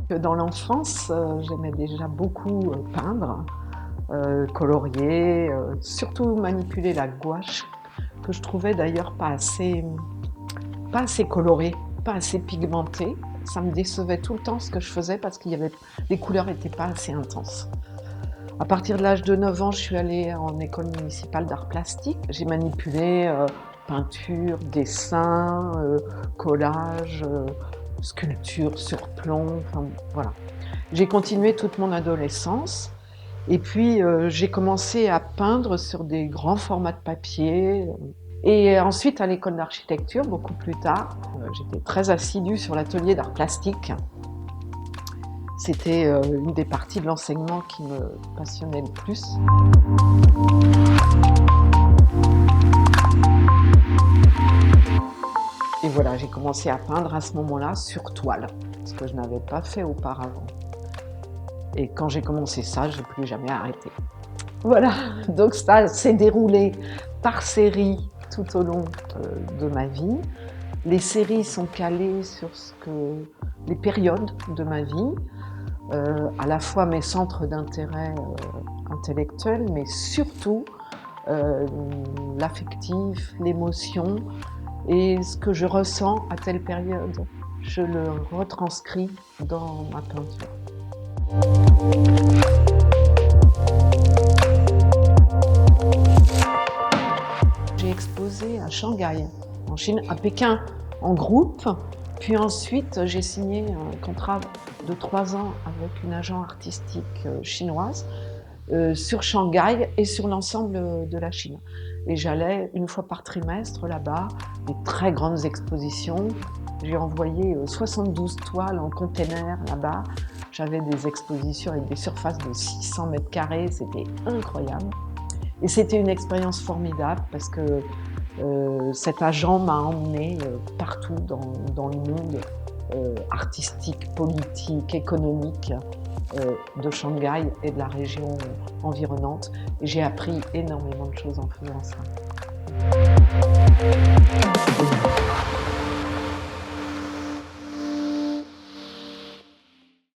Dans l'enfance, j'aimais déjà beaucoup, peindre, colorier, surtout manipuler la gouache, que je trouvais d'ailleurs pas assez colorée, pas assez pigmentée. Ça me décevait tout le temps ce que je faisais parce qu'il y avait les couleurs étaient pas assez intenses. À partir de l'âge de 9 ans, je suis allée en école municipale d'art plastique. J'ai manipulé, peinture, dessin, collage, sculpture sur plomb, enfin voilà. J'ai continué toute mon adolescence et puis j'ai commencé à peindre sur des grands formats de papier. Et ensuite à l'école d'architecture, beaucoup plus tard, j'étais très assidue sur l'atelier d'art plastique. C'était une des parties de l'enseignement qui me passionnait le plus. Et voilà, j'ai commencé à peindre à ce moment-là sur toile, ce que je n'avais pas fait auparavant. Et quand j'ai commencé ça, je n'ai plus jamais arrêté. Voilà, donc ça s'est déroulé par séries tout au long de ma vie. Les séries sont calées sur les périodes de ma vie, à la fois mes centres d'intérêt intellectuels, mais surtout l'affectif, l'émotion et ce que je ressens à telle période. Je le retranscris dans ma peinture. J'ai exposé à Shanghai, en Chine, à Pékin, en groupe. Puis ensuite, j'ai signé un contrat de 3 ans avec une agent artistique chinoise sur Shanghai et sur l'ensemble de la Chine. Et j'allais une fois par trimestre là-bas, des très grandes expositions. J'ai envoyé 72 toiles en container là-bas. J'avais des expositions avec des surfaces de 600 mètres carrés, c'était incroyable. Et c'était une expérience formidable parce que cet agent m'a emmenée partout dans le monde artistique, politique, économique de Shanghai et de la région environnante. Et j'ai appris énormément de choses en faisant ça.